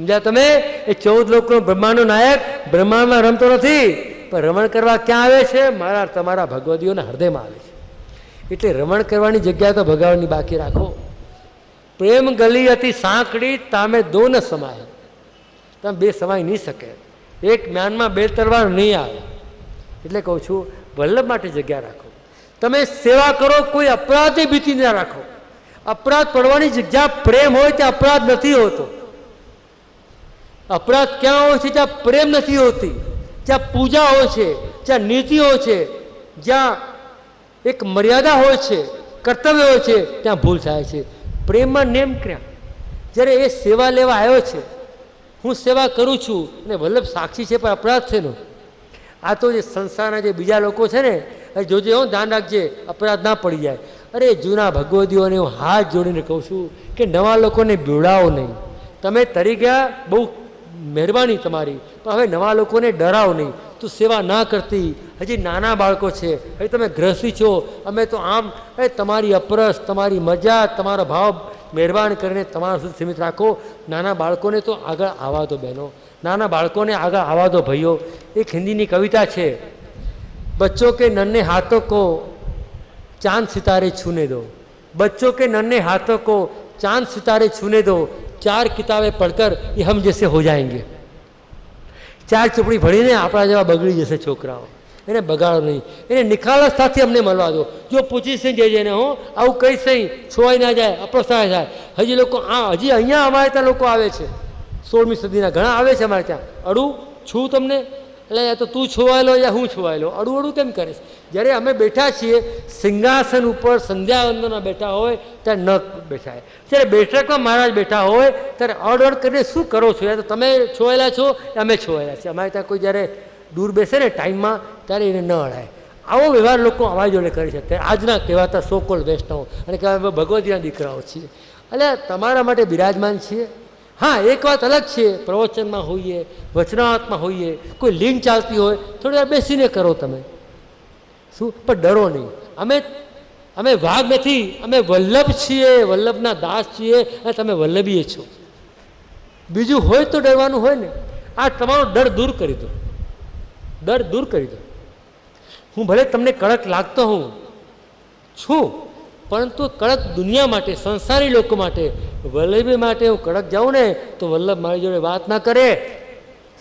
સમજ્યા તમે? એ 14 લોકનો બ્રહ્માંડનો નાયક બ્રહ્માંડમાં રમતો નથી, પણ રમણ કરવા ક્યાં આવે છે? મારા તમારા ભગવદીઓના હૃદયમાં આવે છે. એટલે રમણ કરવાની જગ્યા તો ભગવાનની બાકી રાખો. પ્રેમ ગલી હતી સાંકડી, તામે દો ન સમાય. તમે બે સમાય નહીં શકે. એક જ્ઞાનમાં બે તરવાર નહીં આવે. એટલે કહું છું, વલ્લભ માટે જગ્યા રાખો. તમે સેવા કરો, કોઈ અપરાધની ભીતિ ના રાખો. અપરાધ પડવાની જગ્યા પ્રેમ હોય ત્યાં અપરાધ નથી હોતો. અપરાધ ક્યાં હોય છે? જ્યાં પ્રેમ નથી હોતી, જ્યાં પૂજા હોય છે, જ્યાં નીતિ હોય છે, જ્યાં એક મર્યાદા હોય છે, કર્તવ્ય હોય છે, ત્યાં ભૂલ થાય છે. પ્રેમમાં નેમ ક્યાં? જ્યારે એ સેવા લેવા આવ્યો છે, હું સેવા કરું છું અને વલ્લભ સાક્ષી છે, પણ અપરાધ છે નો. આ તો જે સંસારના જે બીજા લોકો છે ને, જોજે હું ધ્યાન રાખજે, અપરાધ ના પડી જાય. અરે જૂના ભગવદીઓને હું હાથ જોડીને કહું છું કે નવા લોકોને બીવડાવો નહીં. તમે તરી ગયા, બહુ મહેરબાની તમારી, પણ હવે નવા લોકોને ડરાવો નહીં. તું સેવા ના કરતી, હજી નાના બાળકો છે, હજી તમે ગ્રસી છો, અમે તો આમ. તમારી અપરસ, તમારી મજા, તમારો ભાવ મહેરબાન કરીને તમારા સુધી સીમિત રાખો. નાના બાળકોને તો આગળ આવવા દો બહેનો, નાના બાળકોને આગળ આવવા દો ભાઈઓ. એક હિન્દીની કવિતા છે, બચ્ચો કે નન્हे हाथों को चांद सितारे छूने दो, बच्चों के नन्हे हाथों को चांद सितारे छूने दो, 4 किताबें पढ़कर ये हम जैसे हो जाएंगे. 4 ચોપડી ભણીને આપણા જેવા બગડી જશે છોકરાઓ. એને બગાડો નહીં, એને નિખાલસતાથી અમને મળવા દો. જો પૂછી સહી જઈ જઈને હું આવું કઈ સહી છોવાઈ ના જાય, અપ્રોત્સાહ થાય. હજી લોકો હજી અહીંયા અમારે ત્યાં લોકો આવે છે, 16મી સદીના ઘણા આવે છે અમારે ત્યાં. અડું છું તમને, એટલે યા તો તું છોવાયેલો યા હું છોવાયેલો, અડું અડું કેમ કરીશ? જ્યારે અમે બેઠા છીએ સિંહાસન ઉપર, સંધ્યાવંદના બેઠા હોય ત્યારે ન બેઠાય. જ્યારે બેઠકમાં મહારાજ બેઠા હોય ત્યારે અડ કરીને શું કરો છો? યા તો તમે છોવાયેલા છો, અમે છોવાયેલા છીએ. અમારે ત્યાં કોઈ જ્યારે દૂર બેસે ને ટાઈમમાં, ત્યારે એને ન અડાય. આવો વ્યવહાર લોકો અમારી જોડે કરી શકે. આજના કહેવાતા સોકોલ વૈષ્ણવ અને કહેવાય ભગવતીના દીકરાઓ છીએ, એટલે તમારા માટે બિરાજમાન છીએ. હા, એક વાત અલગ છે, પ્રવચનમાં હોઈએ, વચનાત્મા હોઈએ, કોઈ લિંક ચાલતી હોય, થોડી વાર બેસીને કરો તમે, શું, પણ ડરો નહીં. અમે વાઘ નથી, અમે વલ્લભ છીએ, વલ્લભના દાસ છીએ, અને તમે વલ્લભીએ છો. બીજું હોય તો ડરવાનું હોય ને. આ તમારો ડર દૂર કરી દો, ડર દૂર કરી દો. હું ભલે તમને કડક લાગતો હું છું, પરંતુ કડક દુનિયા માટે, સંસારી લોકો માટે, વલ્લભી માટે હું કડક જાઉં ને તો વલ્લભ મારી જોડે વાત ના કરે.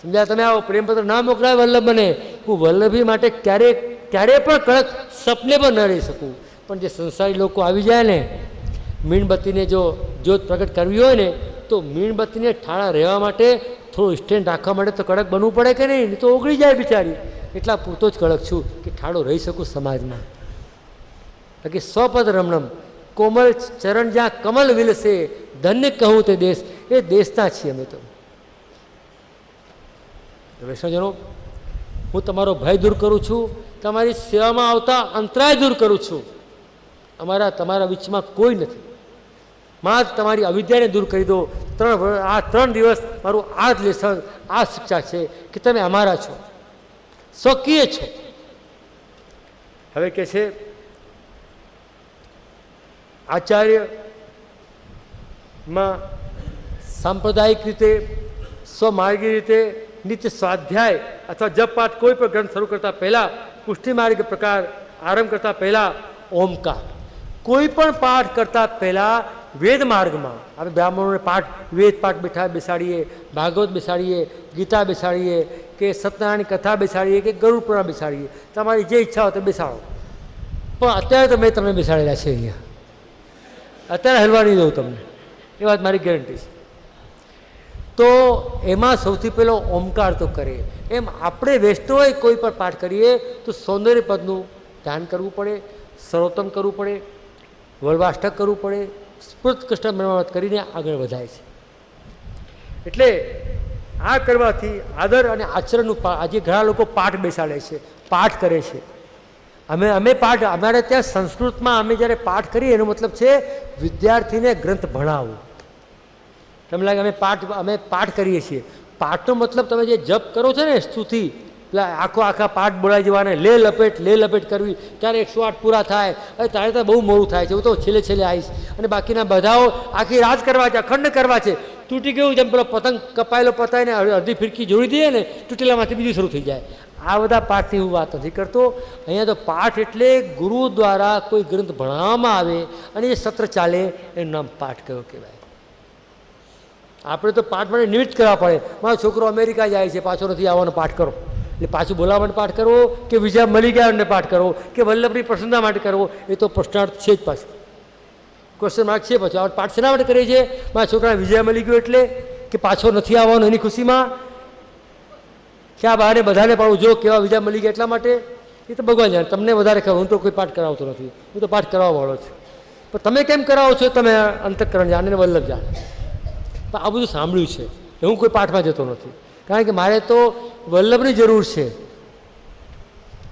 સમજ્યા તમે? આવો પ્રેમપત્ર ના મોકલાય વલ્લભ મને. હું વલ્લભી માટે ક્યારેય પણ કડક સપને પણ ન રહી શકું. પણ જે સંસારી લોકો આવી જાય ને, મીણબત્તીને જો જ્યોત પ્રગટ કરવી હોય ને, તો મીણબત્તીને ઠાળા રહેવા માટે થોડું સ્ટેન્ડ રાખવા માટે તો કડક બનવું પડે કે નહીં? તો ઓગળી જાય બિચારી. એટલા પૂરતો જ કડક છું કે ઠાળો રહી શકું સમાજમાં. કે સ્વપદ રમણમ, કોમલ ચરણ જ્યાં કમલ વિલસે, ધન્ય કહું તે દેશ. એ દેશના છીએ અમે તો. વૈષ્ણવજનો, હું તમારો ભય દૂર કરું છું, તમારી સેવામાં આવતા અંતરાય દૂર કરું છું. તમારા વિચમાં કોઈ નથી. માં તમારી અવિદ્યાને દૂર કરી દો. 3 દિવસ મારું આ જ લેસન, આ શિક્ષા છે કે તમે અમારા છો, સ્વકીય છો. હવે કે છે આચાર્યમાં સાંપ્રદાયિક રીતે, સ્વમાર્ગી રીતે નિત્ય સ્વાધ્યાય અથવા જપ પાઠ કોઈ પણ ગ્રંથ શરૂ કરતા પહેલાં, પુષ્ટિ માર્ગ પ્રકાર આરંભ કરતા પહેલાં ઓમકાર. કોઈ પણ પાઠ કરતા પહેલાં વેદ માર્ગમાં આપણે બ્રાહ્મણોને પાઠ, વેદ પાઠ બેસાડીએ, ભાગવત બેસાડીએ, ગીતા બેસાડીએ, કે સત્યનારાયણની કથા બેસાડીએ, કે ગરુડ પુરાણ બેસાડીએ. તમારી જે ઈચ્છા હોય તો બેસાડો. પણ અત્યારે તો મેં તમને બેસાડેલા છે અહીંયા, અત્યારે હલવા નહીં દઉં તમને, એ વાત મારી ગેરંટી છે. તો એમાં સૌથી પહેલો ઓમકાર તો કરે. એમ આપણે વૈષ્ણવોએ કોઈ પણ પાઠ કરીએ તો સૌંદર્ય પદનું ધ્યાન કરવું પડે, સર્વોત્તમ કરવું પડે, વલ્લભાષ્ટક કરવું પડે, સ્ફૂર્ત કૃષ્ણ બ્રહ્માવત કરીને આગળ વધાય છે. એટલે આ કરવાથી આદર અને આચરણનું, આજે ઘણા લોકો પાઠ બેસાડે છે, પાઠ કરે છે. અમે પાઠ, અમારે ત્યાં સંસ્કૃતમાં અમે જ્યારે પાઠ કરીએ એનો મતલબ છે વિદ્યાર્થીને ગ્રંથ ભણાવવું. તમને લાગે અમે પાઠ કરીએ છીએ. પાઠનો મતલબ તમે જે જપ કરો છો ને સ્તુતિ, પેલા આખા પાઠ બોલાઈ જવાને, લે લપેટ કરવી, ત્યારે 108 પૂરા થાય. અરે તારે તો બહુ મોડું થાય છે, હું તો છેલ્લે આવીશ, અને બાકીના બધાઓ આખી રાત કરવા છે, અખંડ કરવા છે. તૂટી ગયું જેમ પેલો પતંગ કપાયેલો પતાવીને અડધી ફિરકી જોડી દઈએ ને તૂટેલામાંથી બીજું શરૂ થઈ જાય. આ બધા પાઠની હું વાત નથી કરતો. અહીંયા તો પાઠ એટલે ગુરુ દ્વારા કોઈ ગ્રંથ ભણાવવામાં આવે અને એ સત્ર ચાલે એનું નામ પાઠ કયો કહેવાય. આપણે તો પાઠ માટે નિમિત્ત કરવા પડે. મારો છોકરો અમેરિકા જાય છે, પાછો નથી આવવાનો, પાઠ કરો. એટલે પાછું બોલાવવાનો પાઠ કરવો કે વિઝા મળી ગયા અને પાઠ કરવો કે વલ્લભની પ્રસન્નતા માટે કરવો, એ તો પ્રશ્નાર્થ છે જ. પાછું ક્વેશ્ચન માર્ક છે. પછી આપણે પાઠ શેના માટે કરીએ છીએ? મારા છોકરાને વિઝા મળી ગયો એટલે કે પાછો નથી આવવાનો એની ખુશીમાં, કે આ બહાને બધાને પાડું જો કેવા વિઝા મળી ગયા એટલા માટે? એ તો ભગવાન જાણે, તમને વધારે ખબર. હું તો કોઈ પાઠ કરાવતો નથી, હું તો પાઠ કરાવવાવાળો છું. પણ તમે કેમ કરાવો છો? તમે અંતઃકરણ જાણે ને વલ્લભ જાણે. પણ આ બધું સાંભળ્યું છે, હું કોઈ પાઠમાં જતો નથી, કારણ કે મારે તો વલ્લભની જરૂર છે.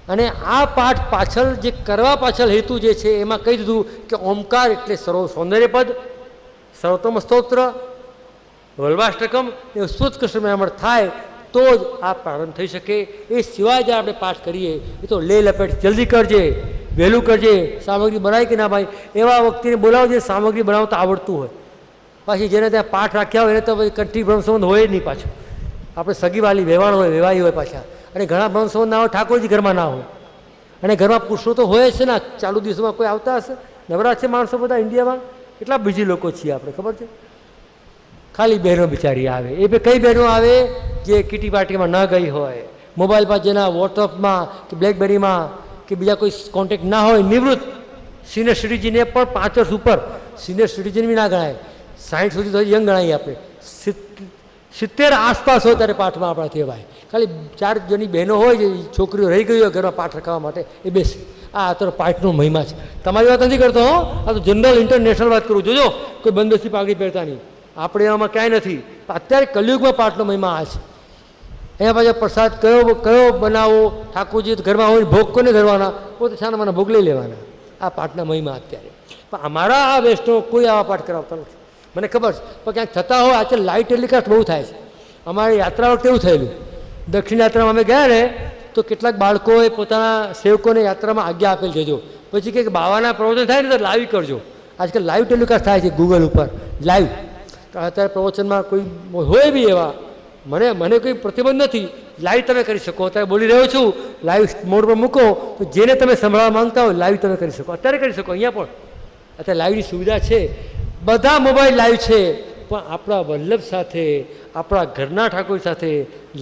અને આ પાઠ પાછળ જે કરવા પાછળ હેતુ જે છે એમાં કહી દીધું કે ઓમકાર એટલે સૌંદર્યપદ, સર્વોત્તમ સ્તોત્ર, વલ્લભાષ્ટકમ એ ઉત્કૃષ્ટ અમર થાય તો જ આ પ્રારંભ થઈ શકે. એ સિવાય જે આપણે પાઠ કરીએ એ તો લે લપેટ, જલ્દી કરજે, વહેલું કરજે, સામગ્રી બનાવી કે ના ભાઈ, એવા વ્યક્તિને બોલાવજે સામગ્રી બનાવતા આવડતું હોય. પાછી જેને ત્યાં પાઠ રાખ્યા હોય એને તો કંઠી બ્રહ્મસંબંધ હોય જ નહીં. પાછું આપણે સગીવાલી વેવાણ હોય, વેવાઈ હોય પાછા. અને ઘણા બ્રહ્મસંબંધ ના હોય, ઠાકોરજી ઘરમાં ના હોય, અને ઘરમાં પુરુષો તો હોય જ છે ને. ચાલુ દિવસોમાં કોઈ આવતા હશે? નવરાશ છે માણસો બધા ઇન્ડિયામાં, કેટલા બીજી લોકો છીએ આપણે, ખબર છે? ખાલી બહેનો બિચારી આવે. એ કઈ બહેનો આવે? જે કીટી પાર્ટીમાં ન ગઈ હોય, મોબાઈલ પર જેના વોટ્સઅપમાં કે બ્લેકબેરીમાં કે બીજા કોઈ કોન્ટેક્ટ ના હોય, નિવૃત્ત સિનિયર સિટીઝનને પણ 5 વર્ષ ઉપર સિનિયર સિટીઝન બી ના ગણાય, 60 સુધી તો યંગ ગણાવીએ આપણે. 70 આસપાસ હોય ત્યારે પાઠમાં આપણા કહેવાય. ખાલી 4 જણી બહેનો હોય, જે છોકરીઓ રહી ગઈ હોય ઘરમાં પાઠ રખાવા માટે, એ બેસી. આ તો પાઠનો મહિમા છે. તમારી વાત નથી કરતો હો, આ તો જનરલ ઇન્ટરનેશનલ વાત કરું. જોજો કોઈ બંદોબસ્તી પાઘડી પહેરતા નહીં, આપણે એવામાં ક્યાંય નથી. અત્યારે કલયુગમાં પાઠનો મહિમા આ છે. અહીંયા પાછા પ્રસાદ કયો બનાવો, ઠાકોરજી ઘરમાં હોય, ભોગ કોને ધરવાના, પોતે છાના માના ભોગ લઈ લેવાના. આ પાઠના મહિમા અત્યારે. પણ અમારા આ વૈષ્ણવ કોઈ આવા પાઠ કરાવતા નથી, મને ખબર છે. પણ ક્યાંક થતા હોય. આજે લાઇટ ટેલિકાસ્ટ બહુ થાય છે. અમારી યાત્રા વખતે એવું થયેલું, દક્ષિણ યાત્રામાં અમે ગયા ને તો કેટલાક બાળકોએ પોતાના સેવકોને યાત્રામાં આજ્ઞા આપેલ જજો. પછી કે બાવાના પ્રવચન થાય ને તો લાઈવ કરજો. આજકાલ લાઈવ ટેલિકાસ્ટ થાય છે ગૂગલ ઉપર, લાઈવ. અત્યારે પ્રવચનમાં કોઈ હોય બી એવા, મને કોઈ પ્રતિબંધ નથી, લાઈવ તમે કરી શકો. અત્યારે બોલી રહ્યો છું, લાઈવ મોડ પર મૂકો તો જેને તમે સંભળાવવા માંગતા હોય લાઈવ તમે કરી શકો. અત્યારે કરી શકો. અહીંયા પણ અત્યારે લાઈવની સુવિધા છે, બધા મોબાઈલ લાઈવ છે. પણ આપણા વલ્લભ સાથે, આપણા ઘરના ઠાકોર સાથે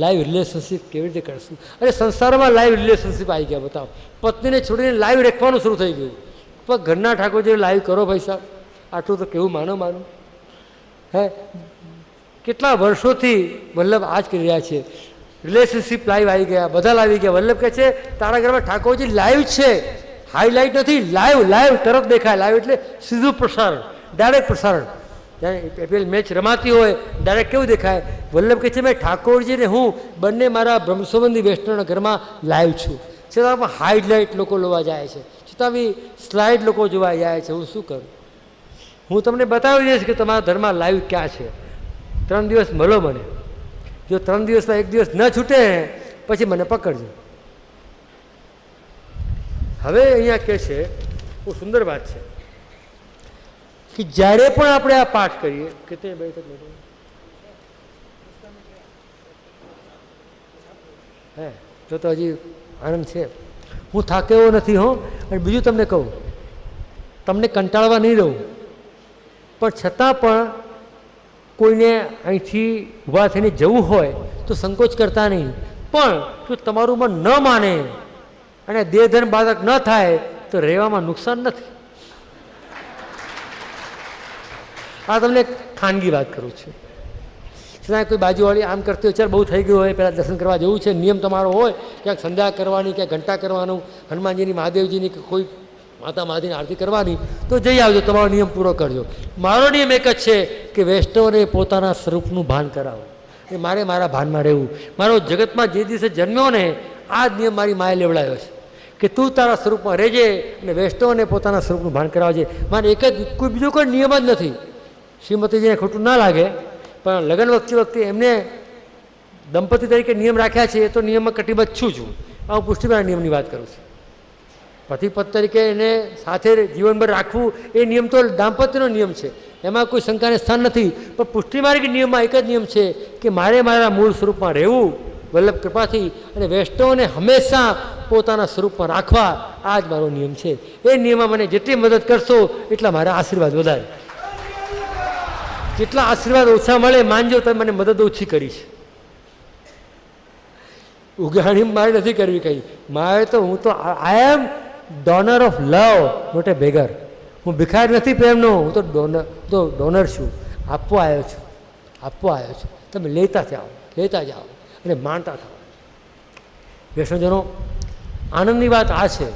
લાઈવ રિલેશનશીપ કેવી રીતે કરશું? અરે સંસારમાં લાઈવ રિલેશનશીપ આવી ગયા. બતાવો, પત્નીને છોડીને લાઈવ રાખવાનું શરૂ થઈ ગયું. પણ ઘરના ઠાકોરજી લાઈવ કરો ભાઈ સાહેબ. આટલું તો કેવું માનું હે? કેટલા વર્ષોથી વલ્લભ આ જ કરી રહ્યા છે. રિલેશનશીપ લાઈવ આવી ગયા, બધા લાવી ગયા. વલ્લભ કહે છે તારા ઘરમાં ઠાકોરજી લાઈવ છે, હાઈલાઇટ નથી, લાઈવ તરત દેખાય. લાઈવ એટલે સીધું પ્રસારણ, ડાયરેક્ટ પ્રસારણ. આઈપીએલ મેચ રમાતી હોય ડાયરેક્ટ કેવું દેખાય? વલ્લભ કહે છે મેં ઠાકોરજી ને હું બંને મારા બ્રહ્મસંબંધી વૈષ્ણવના ઘરમાં લાઈવ છું. છતાં પણ હાઈલાઇટ લોકો જોવા જાય છે, છતાં બી સ્લાઇડ લોકો જોવા જાય છે. હું શું કરું? હું તમને બતાવી દઈશ કે તમારા ધર્મમાં લાઈવ ક્યાં છે. 3 દિવસ મળો મને. જો 3 દિવસમાં 1 દિવસ ન છૂટે પછી મને પકડજો. હવે અહીંયા કહે છે, બહુ સુંદર વાત છે કે જ્યારે પણ આપણે આ પાઠ કરીએ કે તે હે તો હજી આનંદ છે. હું થાકેવો નથી હો. અને બીજું તમને કહું, તમને કંટાળવા નહીં રહું, પણ છતાં પણ કોઈને અહીંથી ઊભા થઈને જવું હોય તો સંકોચ કરતા નહીં. પણ જો તમારું મન ન માને અને દેહ ધન બાધક ન થાય તો રહેવામાં નુકસાન નથી. આ તમને ખાનગી વાત કરું છું. છતાં કોઈ બાજુવાળી આમ કરતી હોય, ચાલ બહુ થઈ ગયું હોય, પહેલાં દર્શન કરવા જવું છે, નિયમ તમારો હોય ક્યાંક સંધ્યા કરવાની, ક્યાંક ઘંટા કરવાનું, હનુમાનજીની, મહાદેવજીની કે કોઈ માતા મહાદેવની આરતી કરવાની, તો જઈ આવજો, તમારો નિયમ પૂરો કરજો. મારો નિયમ એક જ છે કે વૈષ્ણવને પોતાના સ્વરૂપનું ભાન કરાવો. એ મારા ભાનમાં રહેવું. મારો જગતમાં જે દિવસે જન્મ્યો ને આ જ નિયમ મારી માએ લેવડાવ્યો છે કે તું તારા સ્વરૂપમાં રહેજે અને વૈષ્ણવને પોતાના સ્વરૂપનું ભાન કરાવજે. મારે એક જ, કોઈ બીજો કોઈ નિયમ જ નથી. શ્રીમતીજીને ખોટું ના લાગે, પણ લગ્ન વખતે એમને દંપતી તરીકે નિયમ રાખ્યા છે, એ તો નિયમમાં કટિબદ્ધ છું. આ હું પુષ્ટિમાના નિયમની વાત કરું છું. પતિ પત્ની તરીકે એને સાથે જીવનભર રાખવું એ નિયમ તો દાંપત્યનો નિયમ છે, એમાં કોઈ શંકાને સ્થાન નથી. પણ પુષ્ટિ માર્ગ નિયમમાં એક જ નિયમ છે કે મારે મારા મૂળ સ્વરૂપમાં રહેવું વલ્લભ કૃપાથી, અને વૈષ્ણવને હંમેશા પોતાના સ્વરૂપમાં રાખવા, આ જ મારો નિયમ છે. એ નિયમમાં મને જેટલી મદદ કરશો એટલા મારા આશીર્વાદ વધારે. જેટલા આશીર્વાદ ઓછા મળે માનજો તમે મને મદદ ઓછી કરી છે. ઉઘાણી મારે નથી કરવી કંઈ, મારે તો હું તો I am donor of love, not a beggar. હું ભિખાર નથી પ્રેમનો, હું તો ડોનર છું. આપવા આવ્યો છું, આપવા આવ્યો છું. તમે લેતા જાઓ, લેતા જાઓ અને માનતા થાઓ. વૈષ્ણવજનો, આનંદની વાત આ છે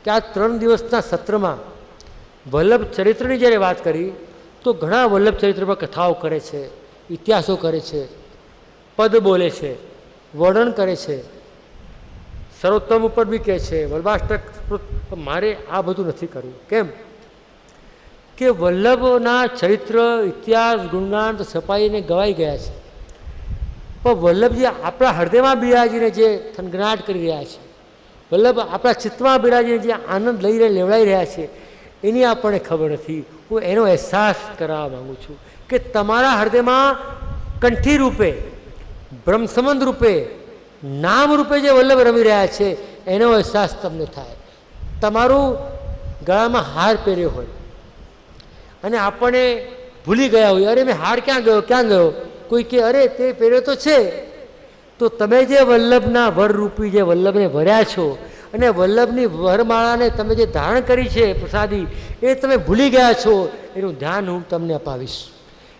કે આ 3 દિવસના સત્રમાં વલ્લભ ચરિત્રની જ્યારે વાત કરી તો ઘણા વલ્લભ ચરિત્ર પર કથાઓ કરે છે, ઇતિહાસો કરે છે, પદ બોલે છે, વર્ણન કરે છે, સર્વોત્તમ ઉપર બી કહે છે, વલ્લભાષ્ટક. મારે આ બધું નથી કરવું. કેમ કે વલ્લભના ચરિત્ર, ઇતિહાસ, ગુણગાન તો છપાઈને ગવાઈ ગયા છે, પણ વલ્લભજી આપણા હૃદયમાં બિરાજીને જે થનગનાટ કરી રહ્યા છે, વલ્લભ આપણા ચિત્તમાં બિરાજીને જે આનંદ લેવડાવી રહ્યા છે, એની આપણને ખબર નથી. હું એનો અહેસાસ કરાવવા માગું છું કે તમારા હૃદયમાં કંઠી રૂપે, બ્રહ્મસંબંધ રૂપે, નામ રૂપે જે વલ્લભ રમી રહ્યા છે એનો અહેસાસ તમને થાય. તમારું ગળામાં હાર પહેર્યો હોય અને આપણને ભૂલી ગયા હોય, અરે મેં હાર ક્યાં ગયો, ક્યાં ગયો, કોઈ કે અરે તે પહેર્યો તો છે, તો તમે જે વલ્લભના વરરૂપી જે વલ્લભને વર્યા છો અને વલ્લભની વરમાળાને તમે જે ધારણ કરી છે પ્રસાદી, એ તમે ભૂલી ગયા છો. એનું ધ્યાન હું તમને અપાવીશ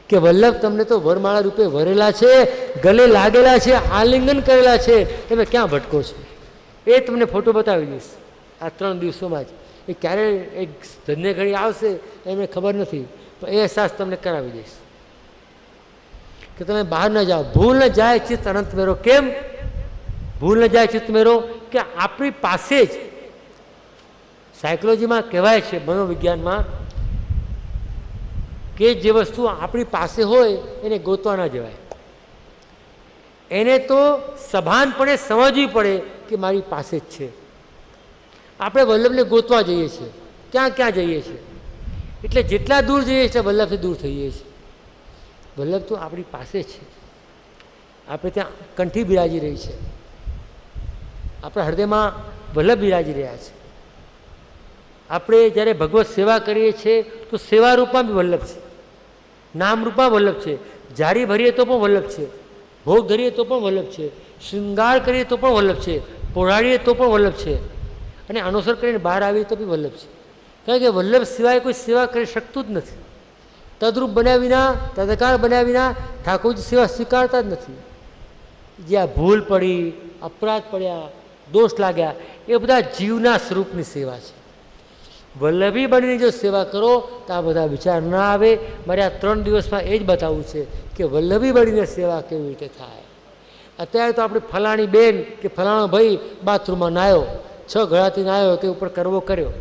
કે વલ્લભ તમને તો વરમાળા રૂપે વરેલા છે, ગલે લાગેલા છે, આલિંગન કરેલા છે, તમે ક્યાં ભટકો છો? એ તમને ફોટો બતાવી દઈશ આ 3 દિવસોમાં જ. એ ક્યારે એક ધન્ય ઘડી આવશે એમને ખબર નથી, પણ એ અહેસાસ તમને કરાવી દઈશ કે તમે બહાર ન જાઓ. ભૂલ ન જાય ચિત્ત અનંત મેરો. કેમ ભૂલ ન જાય ચિત્ત મેરો? કે આપણી પાસે જ, સાયકોલોજીમાં કહેવાય છે, મનોવિજ્ઞાનમાં, કે જે વસ્તુ આપણી પાસે હોય એને ગોતવા ના જવાય, એને તો સભાનપણે સમજવી પડે કે મારી પાસે જ છે. આપણે વલ્લભને ગોતવા જઈએ છીએ, ક્યાં ક્યાં જઈએ છીએ, એટલે જેટલા દૂર જઈએ છીએ વલ્લભથી દૂર થઈએ છીએ. વલ્લભ તો આપણી પાસે છે, આપણે ત્યાં કંઠી બિરાજી રહી છે, આપણા હૃદયમાં વલ્લભ બિરાજી રહ્યા છે. આપણે જ્યારે ભગવત સેવા કરીએ છીએ તો સેવા રૂપમાં બી વલ્લભ છે, નામ રૂપમાં વલ્લભ છે, જારી ભરીએ તો પણ વલ્લભ છે, ભોગ ધરીએ તો પણ વલ્લભ છે, શૃંગાર કરીએ તો પણ વલ્લભ છે, પોઢાડીએ તો પણ વલ્લભ છે, અને અનુસર કરીને બહાર આવીએ તો બી વલ્લભ છે. કારણ કે વલ્લભ સિવાય કોઈ સેવા કરી શકતું જ નથી. તદરૂપ બન્યા વિના, તદકાર બન્યા વિના ઠાકોરજી સેવા સ્વીકારતા જ નથી. જ્યાં ભૂલ પડી, અપરાધ પડ્યા, દોષ લાગ્યા, એ બધા જીવના સ્વરૂપની સેવા છે. વલ્લભી બનીને જો સેવા કરો તો આ બધા વિચાર ના આવે. મારે આ 3 દિવસમાં એ જ બતાવવું છે કે વલ્લભી બનીને સેવા કેવી રીતે થાય. અત્યારે તો આપણે ફલાણી બેન કે ફલાણો ભાઈ બાથરૂમમાં નાહ્યો, 6 ઘડાથી નાહ્યો, તે ઉપર કરવો કર્યો,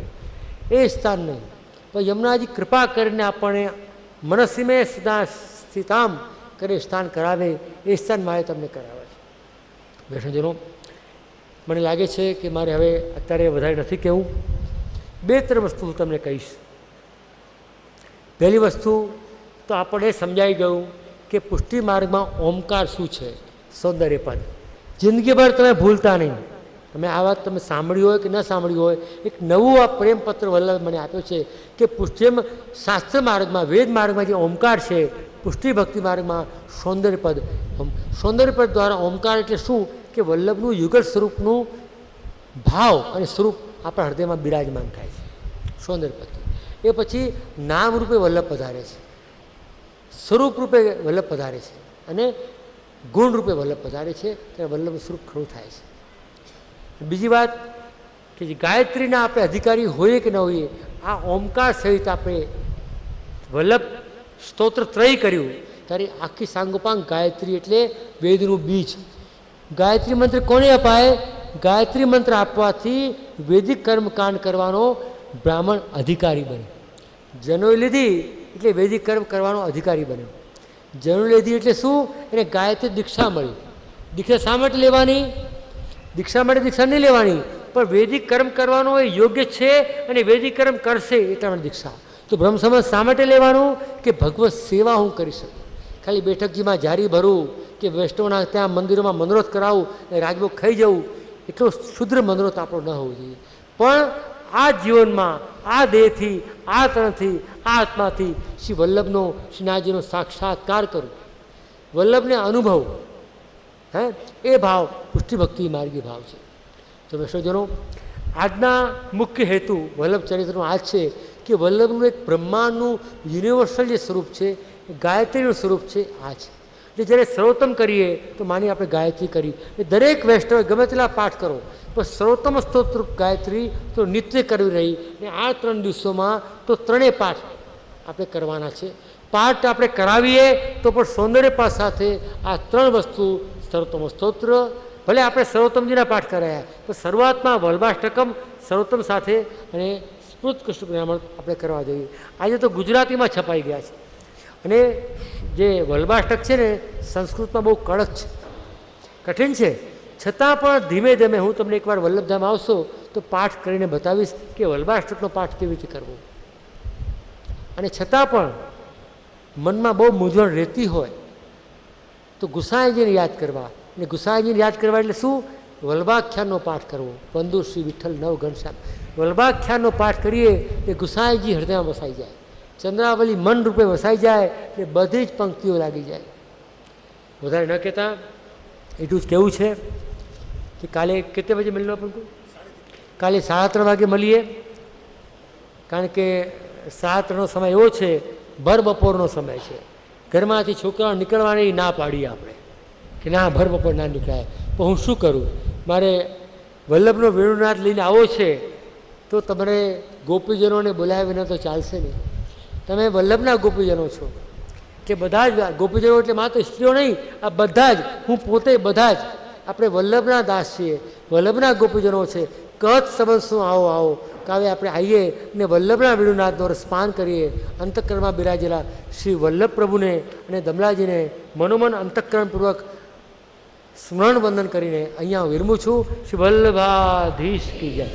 એ સ્થાન નહીં. પણ યમુનાજી કૃપા કરીને આપણને મનસ્સીમે સ્થિતામ કરી સ્થાન કરાવે, એ સ્થાન મારે તમને કરાવે છે. વૈષ્ણવજનો, મને લાગે છે કે મારે હવે અત્યારે વધારે નથી કહેવું. 2-3 વસ્તુ હું તમને કહીશ. પહેલી વસ્તુ તો આપણને સમજાઈ ગયું કે પુષ્ટિ માર્ગમાં ઓમકાર શું છે, સૌંદર્ય પદ. જિંદગીભર તમે ભૂલતા નહીં. તમે આ વાત તમે સાંભળી હોય કે ન સાંભળી હોય, એક નવું આ પ્રેમપત્ર વલ્લભ મને આપ્યો છે કે પુષ્ટિ શાસ્ત્ર માર્ગમાં, વેદ માર્ગમાં જે ઓમકાર છે, પુષ્ટિ ભક્તિ માર્ગમાં સૌંદર્યપદ. સૌંદર્યપદ દ્વારા ઓમકાર એટલે શું કે વલ્લભનું યુગલ સ્વરૂપનું ભાવ અને સ્વરૂપ આપણા હૃદયમાં બિરાજમાન થાય છે સૌંદર્યપદ. એ પછી નામ રૂપે વલ્લભ પધારે છે, સ્વરૂપ રૂપે વલ્લભ પધારે છે, અને ગુણ રૂપે વલ્લભ પધારે છે, ત્યારે વલ્લભ સ્વરૂપ ખરું થાય છે. બીજી વાત કે જે ગાયત્રીના આપણે અધિકારી હોઈએ કે ન હોઈએ, આ ઓમકાર સહિત આપણે વલ્લભ સ્તોત્ર ત્રય કર્યું ત્યારે આખી સાંગોપાંગ ગાયત્રી એટલે વેદનું બીજ. ગાયત્રી મંત્ર કોને અપાય? ગાયત્રી મંત્ર આપવાથી વૈદિક કર્મકાંડ કરવાનો બ્રાહ્મણ અધિકારી બને. જનોઈ લીધી એટલે વૈદિક કર્મ કરવાનો અધિકારી બન્યો. જનોઈ લીધી એટલે શું? એને ગાયત્રી દીક્ષા મળી. દીક્ષા શા માટે લેવાની? દીક્ષા માટે દીક્ષા નહીં લેવાની, પણ વૈદિક કર્મ કરવાનો એ યોગ્ય છે અને વૈદિક કર્મ કરશે એટલા માટે દીક્ષા. તો બ્રહ્મ સમાજ શા માટે લેવાનું કે ભગવત સેવા હું કરી શકું. ખાલી બેઠકજીમાં જારી ભરવું કે વૈષ્ણવના ત્યાં મંદિરોમાં મનોરથ કરાવું અને રાજભોગ ખાઈ જવું એટલો શુદ્ર મનોરથ આપણો ન હોવો જોઈએ. પણ આ જીવનમાં આ દેહથી આ તણથી આ આત્માથી શ્રી વલ્લભનો શ્રીનાથજીનો સાક્ષાત્કાર કરું, વલ્લભને અનુભવ, હે એ ભાવ પુષ્ટિ ભક્તિ માર્ગી ભાવ છે. તો વૈષ્ણવજનો, આજના મુખ્ય હેતુ વલ્લભ ચરિત્રનો આ છે કે વલ્લભનું એક બ્રહ્માંડનું યુનિવર્સલ જે સ્વરૂપ છે એ ગાયત્રીનું સ્વરૂપ છે આ છે. એટલે જ્યારે સર્વોત્તમ કરીએ તો માની આપણે ગાયત્રી કરી, એ દરેક વૈષ્ણવ ગમે તેટલા પાઠ કરો પણ સર્વોત્તમ સ્તોત્ર ગાયત્રી તો નિત્ય કરવી રહી. ને આ 3 દિવસોમાં તો 3 પાઠ આપણે કરવાના છે. પાઠ આપણે કરાવીએ તો પણ સૌંદર્ય પાઠ સાથે આ 3 વસ્તુ સર્વોત્તમ સ્તોત્ર, ભલે આપણે સર્વોત્તમજીના પાઠ કરાયા પણ શરૂઆતમાં વલ્લભાષ્ટકમ સર્વોત્તમ સાથે અને સ્મૃત કૃષ્ણ બ્રાહ્મણ આપણે કરવા જોઈએ. આજે તો ગુજરાતીમાં છપાઈ ગયા છે અને જે વલ્લભાષ્ટક છે ને સંસ્કૃતમાં બહુ કડક છે, કઠિન છે, છતાં પણ ધીમે ધીમે હું તમને એકવાર વલ્લભધામ આવશો તો પાઠ કરીને બતાવીશ કે વલ્લભાષ્ટકનો પાઠ કેવી રીતે કરવો. અને છતાં પણ મનમાં બહુ મૂંઝવણ રહેતી હોય તો ગુસાઈજીને યાદ કરવા, અને ગુસાઈજીને યાદ કરવા એટલે શું? વલ્લભાખ્યાનનો પાઠ કરવો. વંદુ શ્રી વિઠ્ઠલ નવ ઘનશ્યામ વલ્લભાખ્યાનનો પાઠ કરીએ એ ગુસાઈજી હૃદયમાં વસાઈ જાય, ચંદ્રાવલી મન રૂપે વસાઈ જાય એટલે બધી જ પંક્તિઓ લાગી જાય. વધારે ન કહેતા એટલું જ કહેવું છે કે કાલે કેટલે બજે મળીને આપણું? કાલે 3:30 વાગે મળીએ. કારણ કે 3:30નો સમય એવો છે ભર બપોરનો સમય છે. ઘરમાંથી છોકરાઓ નીકળવાની ના પાડીએ આપણે કે ના ભર બપોર ના નીકળાય. પણ હું શું કરું, મારે વલ્લભનો વેણુનાદ લઈને આવો છે તો તમારે ગોપીજનોને બોલાવ્યા વિના તો ચાલશે નહીં. તમે વલ્લભના ગોપીજનો છો કે બધા જ ગોપીજનો એટલે માત્ર સ્ત્રીઓ નહીં, આ બધા જ, હું પોતે બધા જ આપણે વલ્લભના દાસ છીએ, વલ્લભના ગોપીજનો છે. કચ્છ સંબંધ શું આવો આવો કાવે આપણે આવીએ ને વલ્લભના વેણુનાદનો રસપાન કરીએ. અંતઃકરણમાં બિરાજેલા શ્રી વલ્લભ પ્રભુને અને દમલાજીને મનોમન અંતઃકરણપૂર્વક સ્મરણ વંદન કરીને અહીંયા હું વિરમું છું. શ્રી વલ્લભાધીશ કી જય.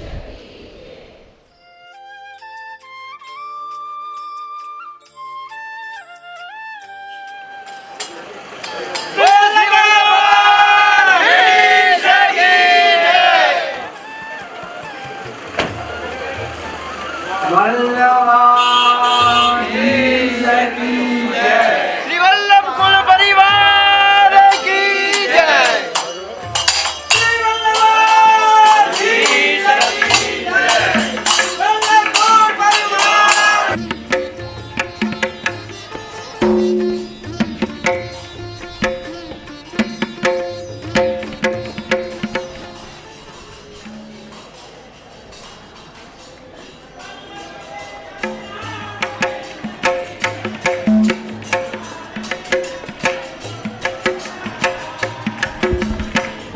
श्री वल्लभ कुल परिवार की जय। श्री वल्लभाधीश की जय। वल्लभ कुल परिवार।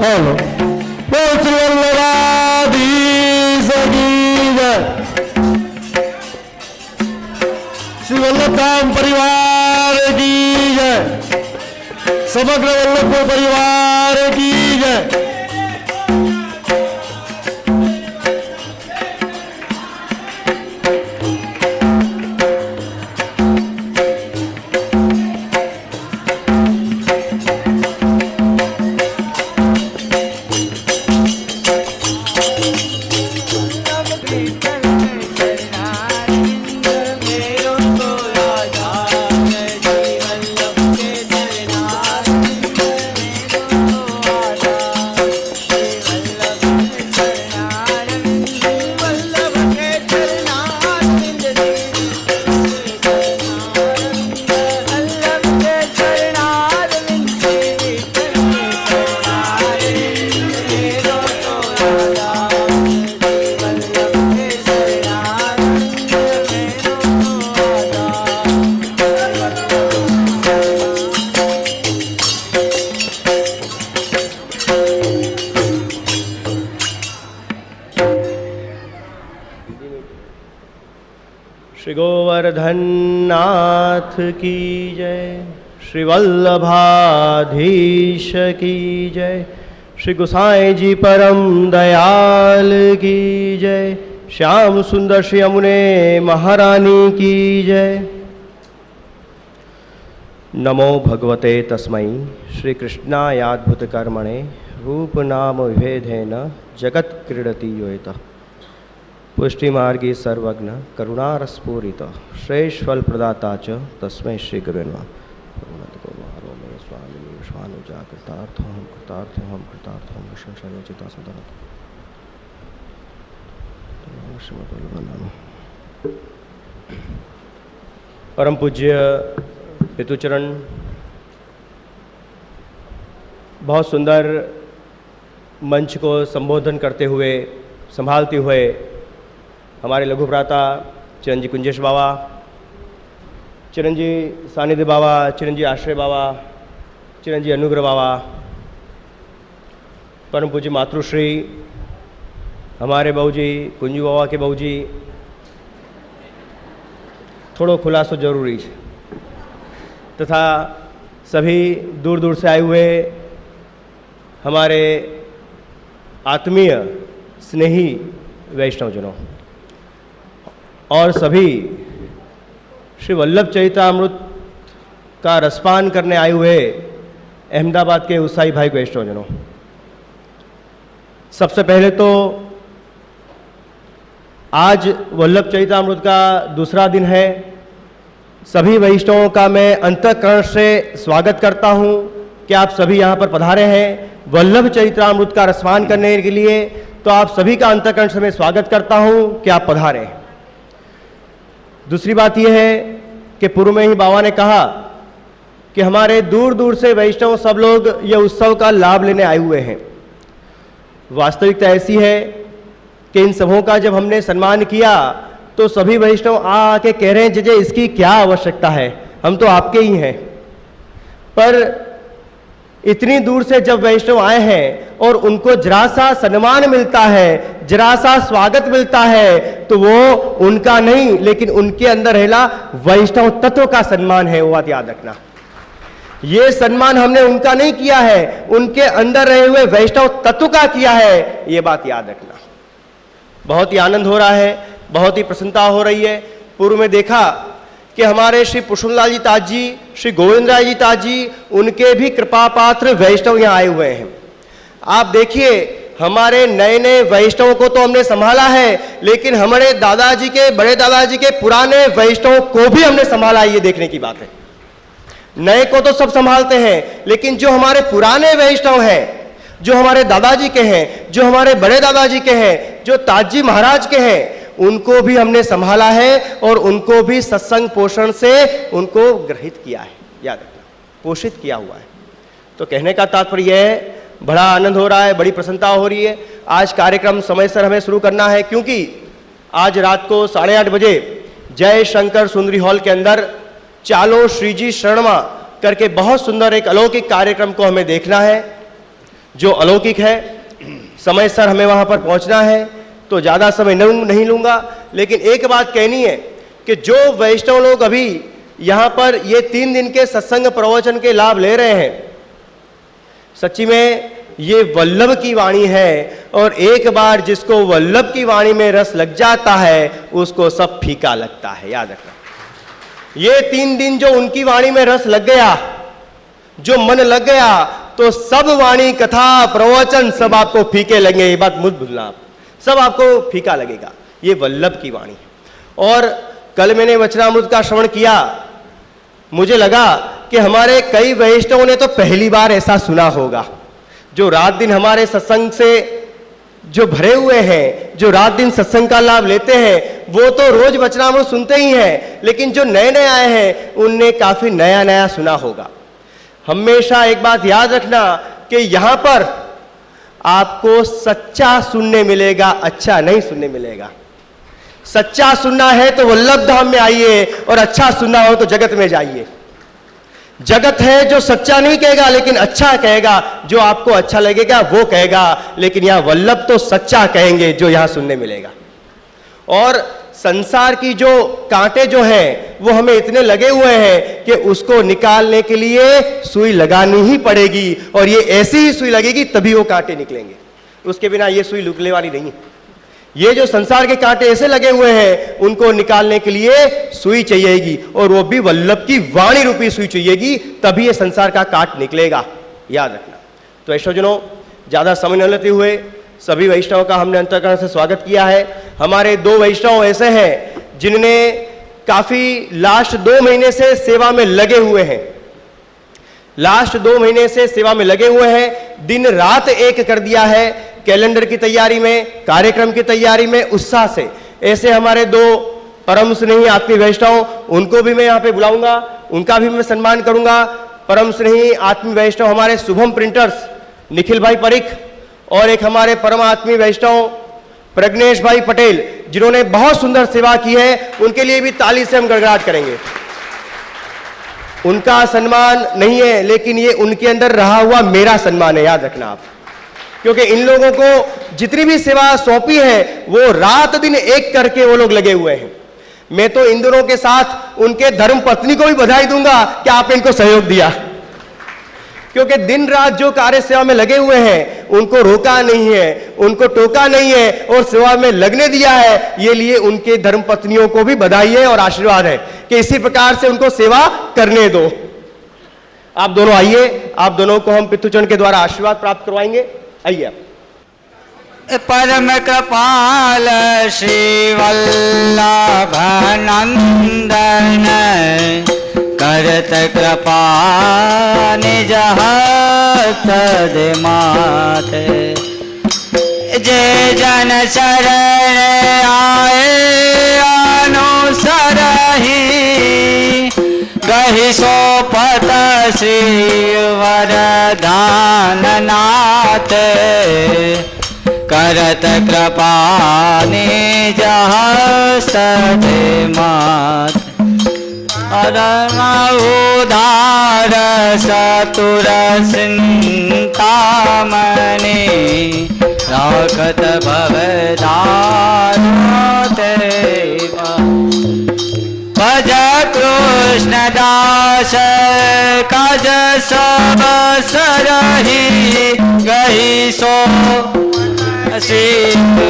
हेलो बोल श्री वल्लभाधीश की जय। श्री वल्लभधाम परिवार की जय। समग्र वल्लभपुर परिवार की जय। श्री गोवर्धननाथ की जय। श्री वल्लभाधीश की जय। श्री गोसाई जी परम दयाल की जय। श्याम सुंदर श्री यमुने महारानी की जय। नमो भगवते तस्मै श्री कृष्णायाद्भुत कर्मणे रूप नाम विभेदेन जगत क्रीडति योयतः। पुष्टि मार्गी सर्वज्ञ करुणारस्फूरित श्रेष्ठ फल प्रदाता च तस्मै श्री गुरुवे नमः। परम पूज्य पितुचरण, बहुत सुंदर मंच को संबोधन करते हुए संभालते हुए हमारे लघु भ्राता चिरंजी कुंजेश बाबा, चिरंजी सानिध्य बाबा, चिरंजी आश्रय बाबा, चिरंजी अनुग्रह बाबा, परम पूज्य मातृश्री हमारे बहूजी कुंजू बाबा के बहूजी, थोड़ो खुलासो जरूरी है, तथा सभी दूर दूर से आए हुए हमारे आत्मीय स्नेही वैष्णवजनों और सभी श्री वल्लभ चरित्रामृत का रसपान करने आए हुए अहमदाबाद के उत्साही भाई वैष्णवजनों, सबसे पहले तो आज वल्लभ चरित्रामृत का दूसरा दिन है। सभी वैष्णवों का मैं अंतःकरण से स्वागत करता हूं कि आप सभी यहाँ पर पधारे हैं वल्लभ चरित्रामृत का रसपान करने के लिए। तो आप सभी का अंतःकरण से मैं स्वागत करता हूं कि आप पधारें। दूसरी बात यह है कि पूर्व में ही बाबा ने कहा कि हमारे दूर दूर से वैष्णव सब लोग ये उत्सव का लाभ लेने आए हुए हैं। वास्तविकता ऐसी है कि इन सबों का जब हमने सम्मान किया तो सभी वैष्णव आके कह रहे हैं जय इसकी क्या आवश्यकता है, हम तो आपके ही हैं। पर इतनी दूर से जब वैष्णव आए हैं और उनको जरा सा सम्मान मिलता है, जरा सा स्वागत मिलता है, तो वो उनका नहीं लेकिन उनके अंदर रहला वैष्णव तत्व का सम्मान है। वो बात याद रखना, ये सम्मान हमने उनका नहीं किया है, उनके अंदर रहे हुए वैष्णव तत्व का किया है। ये बात याद रखना। बहुत ही आनंद हो रहा है, बहुत ही प्रसन्नता हो रही है। पूर्व में देखा कि हमारे श्री पुष्पलाल जी ताज जी, श्री गोविंद राय जी ताज जी, उनके भी कृपा पात्र वैष्णव यहाँ आए हुए हैं। आप देखिए हमारे नए नए वैष्णवों को तो हमने संभाला है, लेकिन हमारे दादाजी के, बड़े दादाजी के पुराने वैष्णवों को भी हमने संभाला है। ये देखने की बात है। नए को तो सब संभालते हैं, लेकिन जो हमारे पुराने वैष्णव हैं, जो हमारे दादाजी के हैं, जो हमारे बड़े दादाजी के हैं, जो ताजी महाराज के हैं, उनको भी हमने संभाला है और उनको भी सत्संग पोषण से उनको ग्रहित किया है। याद रखना, पोषित किया हुआ है। तो कहने का तात्पर्य यह है, बड़ा आनंद हो रहा है, बड़ी प्रसन्नता हो रही है। आज कार्यक्रम समय से हमें शुरू करना है, क्योंकि आज रात को 8:30 बजे जय शंकर सुंदरी हॉल के अंदर चालो श्रीजी शरणमा करके बहुत सुंदर एक अलौकिक कार्यक्रम को हमें देखना है, जो अलौकिक है। समय सर हमें वहाँ पर पहुँचना है, तो ज़्यादा समय नहीं लूँगा, लेकिन एक बात कहनी है कि जो वैष्णव लोग अभी यहाँ पर ये 3 दिन के सत्संग प्रवचन के लाभ ले रहे हैं, सच्ची में ये वल्लभ की वाणी है। और एक बार जिसको वल्लभ की वाणी में रस लग जाता है, उसको सब फीका लगता है। याद रखना, ये 3 दिन जो उनकी वाणी में रस लग गया, जो मन लग गया, तो सब वाणी कथा प्रवचन सब आपको फीके लगेंगे। ये बात मत भूलना, आप सब आपको फीका लगेगा। ये वल्लभ की वाणी है। और कल मैंने वचनामृत का श्रवण किया, मुझे लगा कि हमारे कई वैष्णवों ने तो पहली बार ऐसा सुना होगा। जो रात दिन हमारे सत्संग से जो भरे हुए हैं, जो रात दिन सत्संग का लाभ लेते हैं, वो तो रोज वचनामृत सुनते ही हैं, लेकिन जो नए नए आए हैं उनने काफी नया नया सुना होगा। हमेशा एक बात याद रखना कि यहां पर आपको सच्चा सुनने मिलेगा, अच्छा नहीं सुनने मिलेगा। सच्चा सुनना है तो वल्लभ धाम में आइए, और अच्छा सुनना हो तो जगत में जाइए। जगत है जो सच्चा नहीं कहेगा लेकिन अच्छा कहेगा, जो आपको अच्छा लगेगा वो कहेगा, लेकिन यहां वल्लभ तो सच्चा कहेंगे जो यहां सुनने मिलेगा। और संसार की जो कांटे जो हैं वो हमें इतने लगे हुए हैं कि उसको निकालने के लिए सुई लगानी ही पड़ेगी, और ये ऐसी ही सुई लगेगी तभी वो कांटे निकलेंगे, उसके बिना ये सुई निकलने वाली नहीं है। ये जो संसार के कांटे ऐसे लगे हुए हैं उनको निकालने के लिए सुई चाहिएगी, और वो भी वल्लभ की वाणी रूपी सुई चाहिएगी, तभी ये संसार का काट निकलेगा, याद रखना। तो वैष्णवजनों, ज्यादा समय न लेते हुए सभी वैष्णवों का हमने अंतःकरण से स्वागत किया है। हमारे 2 वैष्णव ऐसे हैं जिन्होंने काफी लास्ट 2 महीने से सेवा में लगे हुए हैं, लास्ट 2 महीने से सेवा में लगे हुए हैं, दिन रात एक कर दिया है कैलेंडर की तैयारी में, कार्यक्रम की तैयारी में, उत्साह से। ऐसे हमारे 2 परम स्नेही आत्मीय वैष्णव, उनको भी मैं यहाँ पे बुलाऊंगा, उनका भी मैं सम्मान करूंगा। परम स्नेही आत्मीय वैष्णव हमारे शुभम प्रिंटर्स निखिल भाई परिख, और एक हमारे परम आत्मीय वैष्णव प्रज्ञेश भाई पटेल, जिन्होंने बहुत सुंदर सेवा की है, उनके लिए भी ताली से हम गड़गड़ाहट करेंगे। उनका सम्मान नहीं है, लेकिन ये उनके अंदर रहा हुआ मेरा सम्मान है, याद रखना आप, क्योंकि इन लोगों को जितनी भी सेवा सौंपी है वो रात दिन एक करके वो लोग लगे हुए हैं। मैं तो इन दोनों के साथ उनके धर्म पत्नी को भी बधाई दूंगा कि आपने इनको सहयोग दिया, क्योंकि दिन रात जो कार्य सेवा में लगे हुए हैं उनको रोका नहीं है, उनको टोका नहीं है, और सेवा में लगने दिया है। ये लिए उनके धर्म पत्नियों को भी बधाई है और आशीर्वाद है कि इसी प्रकार से उनको सेवा करने दो। आप दोनों आइए, आप दोनों को हम पितृचरण के द्वारा आशीर्वाद प्राप्त करवाएंगे। आइए आप। परम कृपाल श्री वल्लभ नंदन करत कृपा निज हस्त माथे, जे जन शरण आए अनुसरहि, गहि सोपत श्री वरदान नाथ, करत कृपा निज हस्त माथे। उदार सतुर चिंतामणि, राखत भवदार देवा। भज कृष्ण दास कज सब सरहि, गहि सो श्री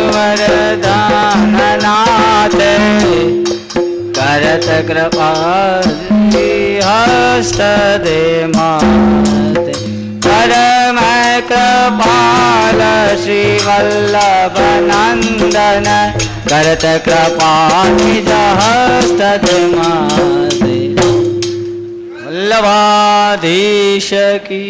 वरदान नाथ, करत कृपा हस्त माते। परम कृपाल श्री वल्लभ नंदन, करत कृपा निज हस्त माते। वल्लभाधीश की